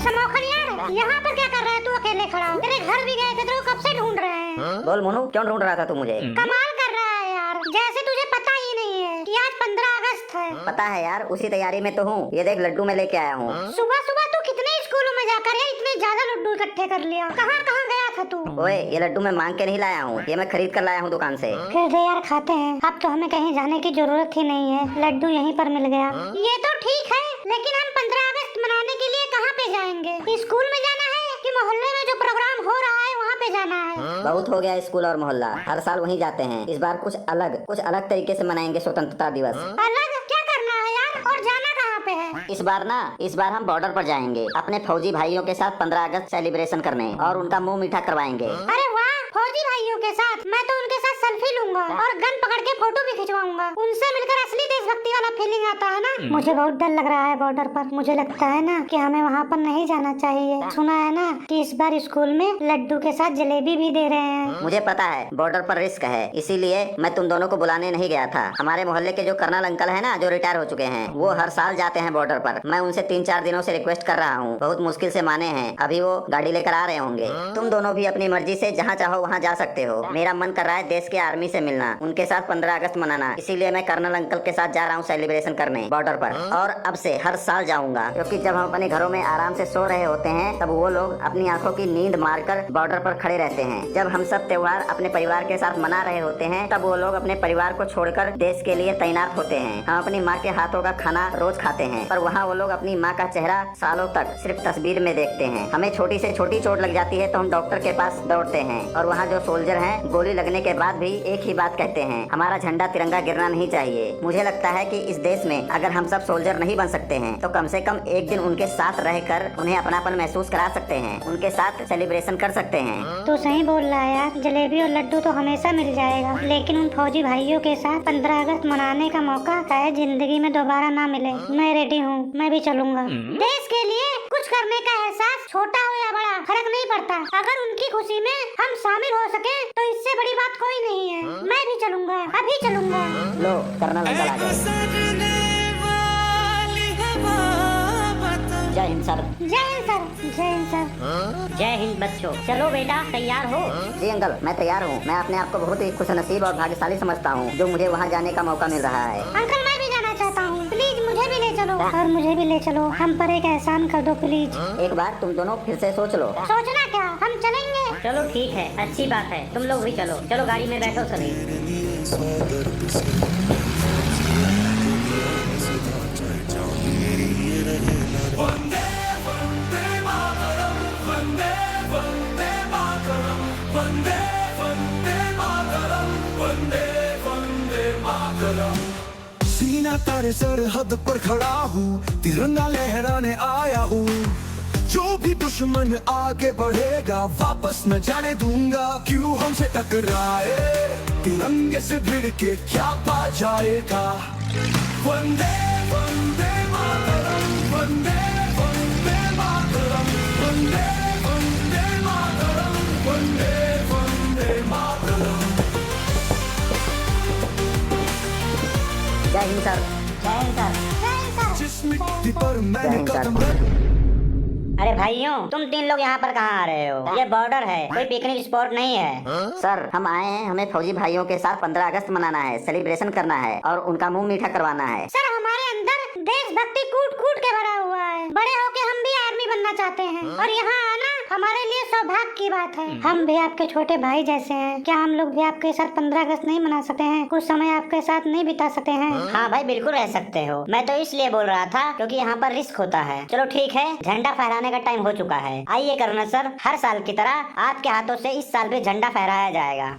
समोखन यार, यहाँ पर क्या कर रहा है तू अकेले खड़ा? तेरे घर भी गए थे तो कब से ढूंढ रहे हैं। बोल मोनू, क्यों ढूंढ रहा था तू मुझे? कमाल कर रहा है यार, जैसे तुझे पता ही नहीं है कि आज 15 अगस्त है। पता है यार, उसी तैयारी में तो हूँ। ये देख लड्डू मैं लेके आया हूँ। सुबह सुबह तू कितने स्कूलों में जाकर ये इतने ज्यादा लड्डू इकट्ठे कर लिया? कहाँ कहाँ गया था तू? ओए, ये लड्डू मैं मांग के नहीं लाया हूँ, ये मैं खरीद कर लाया हूँ दुकान से। फिर दे यार, खाते हैं। अब तो हमें कहीं जाने की जरूरत ही नहीं है, लड्डू यहीं पर मिल गया। ये तो ठीक है, लेकिन हम 15 अगस्त मनाने के लिए कहाँ पे जाएंगे? स्कूल में जाना है कि मोहल्ले में जो प्रोग्राम हो रहा है वहाँ पे जाना है? बहुत हो गया स्कूल और मोहल्ला, हर साल वहीं जाते हैं। इस बार कुछ अलग तरीके से मनाएंगे स्वतंत्रता दिवस। अलग क्या करना है यार, और जाना कहाँ पे है? इस बार हम बॉर्डर पर जाएंगे अपने फौजी भाइयों के साथ 15 अगस्त सेलिब्रेशन करने और उनका मुंह मीठा करवाएंगे। अरे वाह, फौजी भाइयों के साथ? मैं तो उनके साथ सेल्फी लूंगा और गन पकड़ के फोटो भी खिंचवाऊंगा। उनसे मिलकर असली देशभक्ति वाला फीलिंग आता है ना। मुझे बहुत डर लग रहा है बॉर्डर पर। मुझे लगता है ना कि हमें वहाँ पर नहीं जाना चाहिए। सुना है ना कि इस बार स्कूल में लड्डू के साथ जलेबी भी दे रहे हैं। मुझे पता है बॉर्डर पर रिस्क है, इसीलिए मैं तुम दोनों को बुलाने नहीं गया था। हमारे मोहल्ले के जो कर्नल अंकल है ना, जो रिटायर हो चुके हैं, वो हर साल जाते हैं बॉर्डर पर। मैं उनसे 3-4 दिनों से रिक्वेस्ट कर रहा हूँ, बहुत मुश्किल से माने हैं। अभी वो गाड़ी लेकर आ रहे होंगे। तुम दोनों भी अपनी मर्जी से जहाँ चाहो वहाँ जा सकते हो। मेरा मन कर रहा है देश के आर्मी से मिलना, उनके साथ 15 अगस्त मनाना, इसीलिए मैं कर्नल अंकल के साथ जा रहा हूँ सेलिब्रेशन करने बॉर्डर पर। और अब से हर साल जाऊंगा, क्योंकि जब हम अपने घरों में आराम से सो रहे होते हैं तब वो लोग अपनी आंखों की नींद मारकर बॉर्डर पर खड़े रहते हैं। जब हम सब त्योहार अपने परिवार के साथ मना रहे होते हैं तब वो लोग अपने परिवार को छोड़कर देश के लिए तैनात होते हैं। हम अपनी माँ के हाथों का खाना रोज खाते हैं, पर वहाँ वो लोग अपनी माँ का चेहरा सालों तक सिर्फ तस्वीर में देखते हैं। हमें छोटी से छोटी चोट लग जाती है तो हम डॉक्टर के पास दौड़ते हैं, और वहाँ जो सोल्जर हैं गोली लगने के बाद भी एक ही बात कहते हैं, हमारा झंडा तिरंगा गिरना नहीं चाहिए। मुझे लगता है कि इस देश में अगर हम सब सोल्जर नहीं बन सकते हैं तो कम से कम एक दिन उनके साथ रहकर उन्हें अपनापन महसूस करा सकते हैं, उनके साथ सेलिब्रेशन कर सकते हैं। तो सही बोल रहा है यार, जलेबी और लड्डू तो हमेशा मिल जाएगा, लेकिन उन फौजी भाइयों के साथ 15 अगस्त मनाने का मौका शायद जिंदगी में दोबारा ना मिले। मैं रेडी हूँ, मैं भी चलूंगा। देश के लिए कुछ करने का एहसास छोटा हो या बड़ा फर्क नहीं पड़ता। अगर उनकी खुशी में हम शामिल हो सके तो इससे बड़ी बात कोई नहीं है। मैं भी चलूंगा, अभी चलूंगा। लो कर्नल अंकल आ गए। जय हिंद सर। जय हिंद सर। जय हिंद सर। जय हिंद बच्चों, चलो बेटा तैयार हो? जी अंकल, मैं तैयार हूँ। मैं अपने आप को बहुत ही खुशनसीब और भाग्यशाली समझता हूँ जो मुझे वहाँ जाने का मौका मिल रहा है। अंकल मैं भी जाना चाहता हूँ, प्लीज मुझे भी ले चलो। और मुझे भी ले चलो, हम पर एक एहसान कर दो प्लीज। एक बार तुम दोनों फिर से सोच लो। सोचना क्या, हम चलेंगे। चलो ठीक है, अच्छी बात है, तुम लोग भी चलो। चलो गाड़ी में बैठो सभी। सीना तारे सरहद पर खड़ा हूँ, तिरंगा लहराने आया हूँ। जो भी दुश्मन आगे बढ़ेगा वापस न जाने दूंगा। क्यों हमसे टकराए, तिरंगे से भिड़ के क्या पा जाएगा। वंदे वंदे मातरम, वंदे वंदे मातरम, वंदे वंदे मातरम, वंदे वंदे मातरम। जय हिंद सर। जय हिंद सर। जय हिंद सर। जिस मिट्टी पर मैंने कदम अरे भाइयों, तुम 3 लोग यहाँ पर कहाँ आ रहे हो? ये बॉर्डर है, कोई पिकनिक स्पॉट नहीं है। सर हम आए हैं, हमें फौजी भाइयों के साथ 15 अगस्त मनाना है, सेलिब्रेशन करना है और उनका मुंह मीठा करवाना है। सर हमारे अंदर देशभक्ति कूट कूट के भरा हुआ है। बड़े होके हम भी आर्मी बनना चाहते हैं और यहाँ आना हमारे लिए सौभाग्य की बात है। हम भी आपके छोटे भाई जैसे हैं, क्या हम लोग भी आपके साथ 15 अगस्त नहीं मना सकते हैं? कुछ समय आपके साथ नहीं बिता सकते हैं? हाँ भाई, बिल्कुल रह सकते हो। मैं तो इसलिए बोल रहा था क्योंकि यहाँ पर रिस्क होता है। चलो ठीक है, झंडा फहराने का टाइम हो चुका है। आइए कर्नल सर, हर साल की तरह आपके हाथों से इस साल भी झंडा फहराया जाएगा।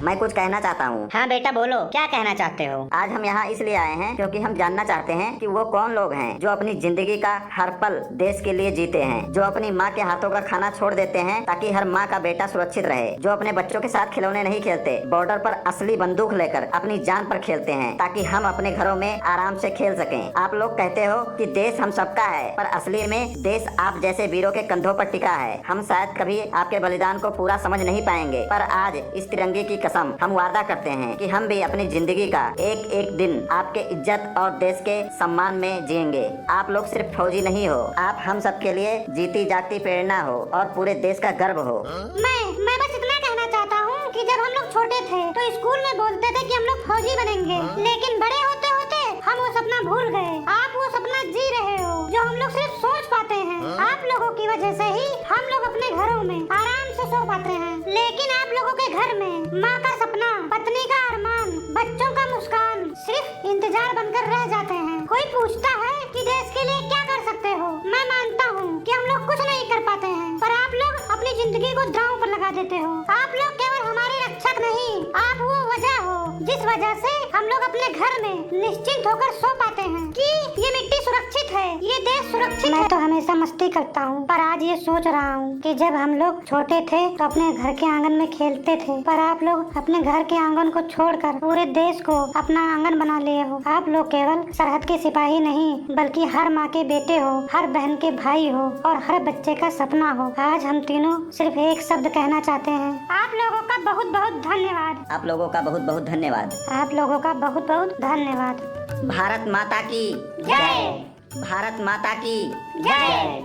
मैं कुछ कहना चाहता हूँ। हाँ बेटा बोलो, क्या कहना चाहते हो? आज हम यहाँ इसलिए आए हैं क्योंकि हम जानना चाहते हैं कि वो कौन लोग हैं जो अपनी जिंदगी का हर पल देश के लिए जीते हैं, जो अपनी माँ के हाथों का खाना छोड़ देते हैं ताकि हर माँ का बेटा सुरक्षित रहे, जो अपने बच्चों के साथ खिलौने नहीं खेलते, बॉर्डर पर असली बंदूक लेकर अपनी जान पर खेलते हैं ताकि हम अपने घरों में आराम से खेल सकें। आप लोग कहते हो कि देश हम सबका है, पर असली में देश आप जैसे वीरों के कंधों पर टिका है। हम शायद कभी आपके बलिदान को पूरा समझ नहीं पाएंगे, पर आज इस तिरंगे की कसम हम वादा करते हैं कि हम भी अपनी जिंदगी का एक एक दिन आपके इज्जत और देश के सम्मान में जिएंगे। आप लोग सिर्फ फौजी नहीं हो, आप हम सब के लिए जीती जागती प्रेरणा हो और पूरे देश का गर्व हो। मैं बस इतना कहना चाहता हूँ कि जब हम लोग छोटे थे तो स्कूल में बोलते थे कि हम लोग फौजी बनेंगे, लेकिन बड़े होते होते हम वो सपना भूल गए। आप वो सपना जी रहे हो जो हम लोग सिर्फ सोच पाते हैं। आप लोगों की वजह से ही हम लोग अपने घरों में आराम से सो पाते हैं, लेकिन आप लोगों के घर में माँ का सपना, पत्नी का अरमान, बच्चों का मुस्कान सिर्फ इंतजार बनकर रह जाते हैं। कोई पूछता है कि देश के लिए क्या कर सकते हो, मैं मानता हूँ कि हम लोग कुछ नहीं कर पाते हैं, पर आप लोग अपनी जिंदगी को दांव पर लगा देते हो। आप लोग केवल हमारे रक्षक नहीं, आप वो वजह हो जिस वजह से हम लोग अपने घर में निश्चिंत होकर सो पाते हैं कि ये मिट्टी सुरक्षित है, ये देश सुरक्षित है। मैं तो हमेशा मस्ती करता हूँ, पर आज ये सोच रहा हूँ कि जब हम लोग छोटे थे तो अपने घर के आंगन में खेलते थे, पर आप लोग अपने घर के आंगन को छोड़कर पूरे देश को अपना आंगन बना लिए हो। आप लोग केवल सरहद के सिपाही नहीं, बल्कि हर माँ के बेटे हो, हर बहन के भाई हो और हर बच्चे का सपना हो। आज हम तीनों सिर्फ एक शब्द कहना चाहते हैं, आप लोगों का बहुत बहुत धन्यवाद। आप लोगों का बहुत बहुत धन्यवाद। आप लोगों का बहुत बहुत धन्यवाद। भारत माता की जय। भारत माता की जय।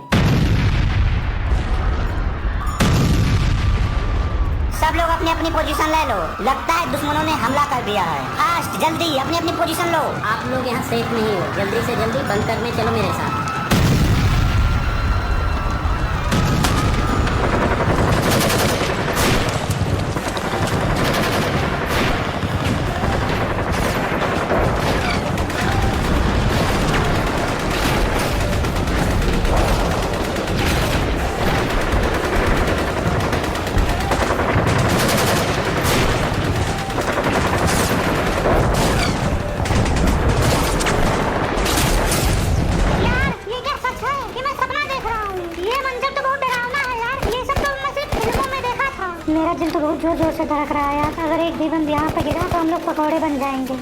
सब लोग अपनी अपनी पोजीशन ले लो, लगता है दुश्मनों ने हमला कर दिया है। फास्ट, जल्दी अपनी अपनी पोजीशन लो। आप लोग यहाँ सेफ नहीं हो, जल्दी से जल्दी बंद करने चलो मेरे साथ। मेरा दिल तो बहुत जोर जोर से धड़क रहा है यार। अगर एक भी बम यहाँ पे गिरा तो हम लोग पकौड़े बन जाएंगे।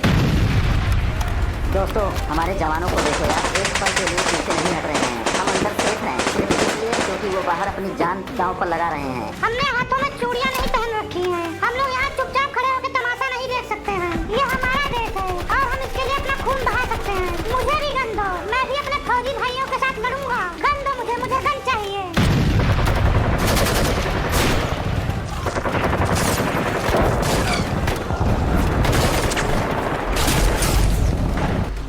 दोस्तों, हमारे जवानों को देखो यार, एक पल के लिए पीछे नहीं हट रहे हैं। हम अंदर सेफ हैं सिर्फ इसलिए क्योंकि वो बाहर अपनी जान दांव पर लगा रहे हैं। हमने हाथों में चूड़ियाँ नहीं पहन रखी हैं। हम लोग यहाँ चुपचाप खड़े होकर तमाशा नहीं देख सकते हैं। ये हमारा देश है और हम इसके लिए अपना खून बहा सकते हैं। मुझे भी गन दो, मैं भी अपने फौजी भाइयों के साथ लड़ूंगा। गन दो मुझे गन चाहिए।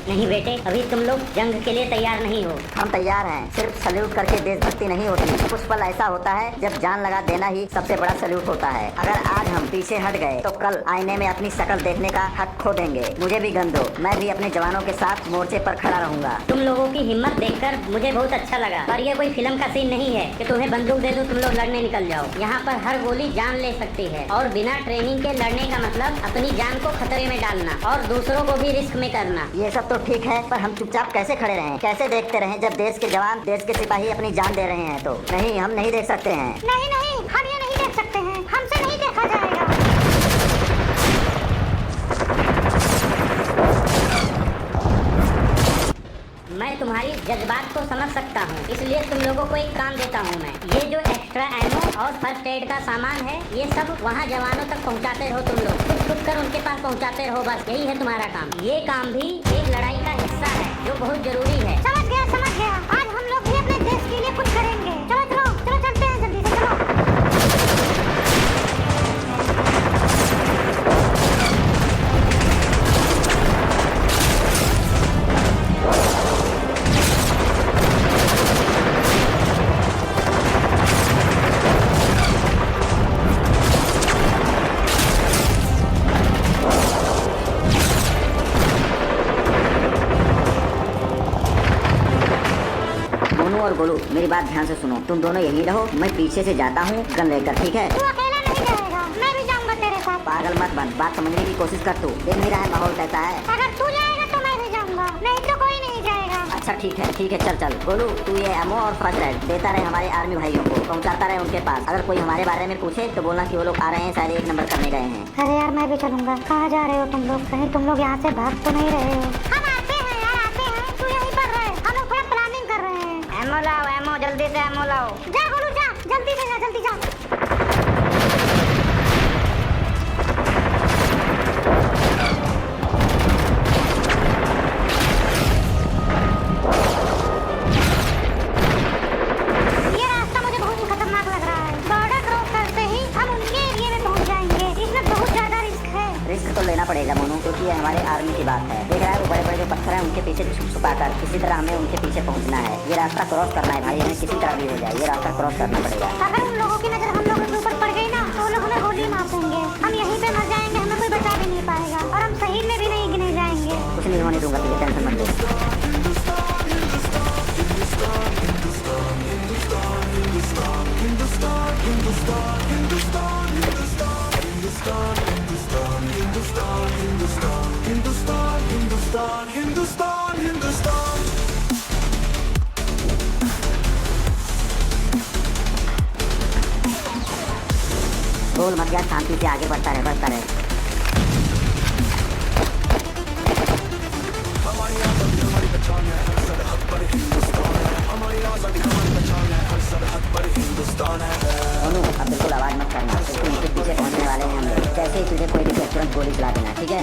नहीं बेटे, अभी तुम लोग जंग के लिए तैयार नहीं हो। हम तैयार हैं, सिर्फ सल्यूट करके देशभक्ति नहीं होती। कुछ पल ऐसा होता है जब जान लगा देना ही सबसे बड़ा सल्यूट होता है। अगर आज हम पीछे हट गए तो कल आईने में अपनी शक्ल देखने का हक खो देंगे। मुझे भी गन दो, मैं भी अपने जवानों के साथ मोर्चे पर खड़ा रहूंगा। तुम लोगों की हिम्मत देखकर मुझे बहुत अच्छा लगा, पर ये कोई फिल्म का सीन नहीं है कि तुम्हें बंदूक दे दो तुम लोग लड़ने निकल जाओ। यहाँ पर हर गोली जान ले सकती है और बिना ट्रेनिंग के लड़ने का मतलब अपनी जान को खतरे में डालना और दूसरों को भी रिस्क में करना। ये सब तो ठीक है, पर हम चुपचाप कैसे खड़े रहें, कैसे देखते रहें जब देश के जवान, देश के सिपाही अपनी जान दे रहे हैं? तो नहीं, हम नहीं देख सकते हैं। नहीं नहीं, हम ये नहीं देख सकते हैं, हमसे नहीं देखा जाएगा। मैं तुम्हारी जज्बात को समझ सकता हूँ, इसलिए तुम लोगों को एक काम देता हूँ मैं। ये जो एक्स्ट्रा एमो और फर्स्ट एड का सामान है, ये सब वहाँ जवानों तक पहुँचाते रहो। तुम लोग खुद कर उनके पास पहुँचाते रहो, बस यही है तुम्हारा काम। ये काम भी एक लड़ाई का हिस्सा है जो बहुत जरूरी है। समझ गया। आज हम लोग भी अपने देश के लिए कुछ करेंगे। चलो चलते हैं जल्दी से, चलो। और गोलू, मेरी बात ध्यान से सुनो। तुम दोनों यहीं रहो, मैं पीछे से जाता हूँ गन लेकर, ठीक है? तू अकेला नहीं जाएगा, मैं भी जाऊंगा तेरे साथ। पागल मत बन, बात समझने की कोशिश कर। तू देख नहीं रहा है माहौल कैसा है? अगर तू जाएगा तो मैं भी जाऊंगा, नहीं तो कोई नहीं जाएगा। अच्छा ठीक है, चल गोलू, तू ये एमो और फर्स्ट एड देता रहे हमारे आर्मी भाइयों को, पहुँचाता रहे उनके पास। अगर कोई हमारे बारे में पूछे तो बोलना कि वो लोग आ रहे हैं, शायद 1 नंबर करने गए हैं। अरे यार, मैं भी चलूंगा। कहाँ जा रहे हो तुम लोग? कहीं तुम लोग यहाँ से भाग तो नहीं रहे हो? हम आते हैं यार, आते हैं। तू यहीं पर रहे, हम लोग थोड़ा प्लानिंग कर रहे हैं। एमो लाओ, एमो जल्दी से एमो लाओ। जा गोलू जा, जल्दी से जा, जल्दी जा। की बात है। देख रहा है वो बड़े बड़े जो पत्थर हैं उनके पीछे छुपा कर किसी तरह हमें उनके पीछे पहुंचना है। ये रास्ता क्रॉस करना है भाई, हमें किसी तरह भी हो जाए ये रास्ता क्रॉस करना पड़ेगा। अगर उन लोगों की नजर हम लोगों के ऊपर पड़ गई ना तो वो लोग हमें गोली मार देंगे, हम यहीं पे मर जाएंगे, हमें कोई बचा भी नहीं पाएगा और हम शहीद में भी नहीं गिने जाएंगे। कुछ नहीं होने दूंगा तुझे, टेंशन मत ले। हिंदुस्तान हिंदुस्तान बोल मत यार, शांति से आगे बढ़ता रहे, बढ़ता रहे। हमारी आजादी हमारी पहचान है, हर सरहद पर हिंदुस्तान है। हमारी आजादी हमारी पहचान है, हर सरहद पर हिंदुस्तान है। सोनू अब बिल्कुल आवाज मत करना, क्योंकि उनके पीछे पहुंचने वाले हैं हम लोग। जैसे ही तुझे कोई दिखे तुरंत गोली चला देना, ठीक है?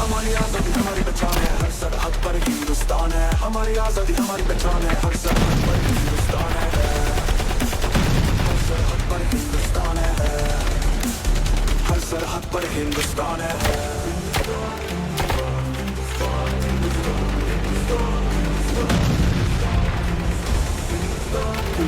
हमारी आजादी हमारी पहचान है, हर सरहद पर हिंदुस्तान है। हमारी आजादी हमारी पहचान है, हर सरहद पर हिंदुस्तान है। हर सरहद पर हिंदुस्तान है, हर सरहद पर हिंदुस्तान है।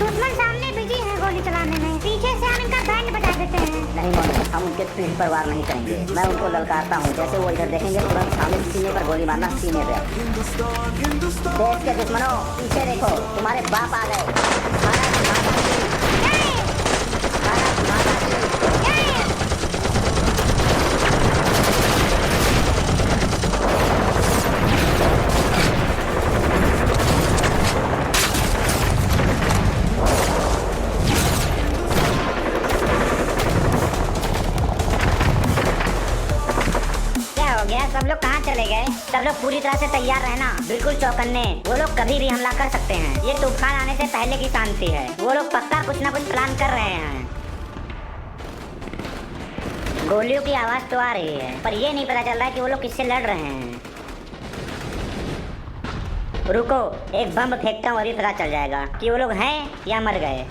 दुश्मन सामने बिजी है गोली चलाने में, पीछे से हम इनका बैंड बजा देते हैं। नहीं मोनू, हम उनके पीठ पर वार नहीं करेंगे। मैं उनको ललकारता हूँ, जैसे वो इधर देखेंगे तुरंत सामने सीने पर गोली मारना, सीने पे। देश के दुश्मनों पीछे देखो, तुम्हारे बाप आ गए। भारत माता की जय! भारत माता की जय! क्या हो गया? सब लोग कहाँ चले गए? सब लोग पूरी तरह से तैयार रहना, बिल्कुल चौकन्ने। वो लोग कभी भी हमला कर सकते हैं, ये तूफान आने से पहले की शांति है। वो लोग पक्का कुछ ना कुछ प्लान कर रहे हैं। गोलियों की आवाज तो आ रही है, पर ये नहीं पता चल रहा है कि वो लोग किससे लड़ रहे हैं। रुको, एक बम फेंकता हूँ, अभी पता चल जाएगा कि वो लोग हैं या मर गए।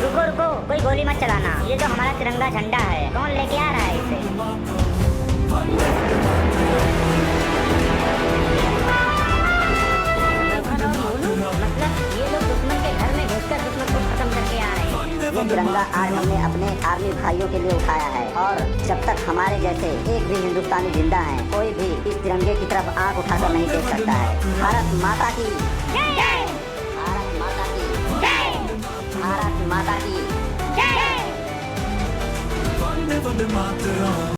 रुको रुको, कोई गोली मत चलाना। ये जो हमारा तिरंगा झंडा है, कौन लेके आ रहा है इसे? मतलब ये लोग दुश्मन के घर में घुसकर दुश्मन को खत्म करके आ रहे हैं। ये तिरंगा आज हमने अपने आर्मी भाइयों के लिए उठाया है, और जब तक हमारे जैसे एक भी हिंदुस्तानी जिंदा है, कोई भी इस तिरंगे की तरफ आंख उठाकर नहीं देख सकता है। भारत माता की जय! भारत माता की जय! भारत माता की जय! वंदे वंदे मातरम।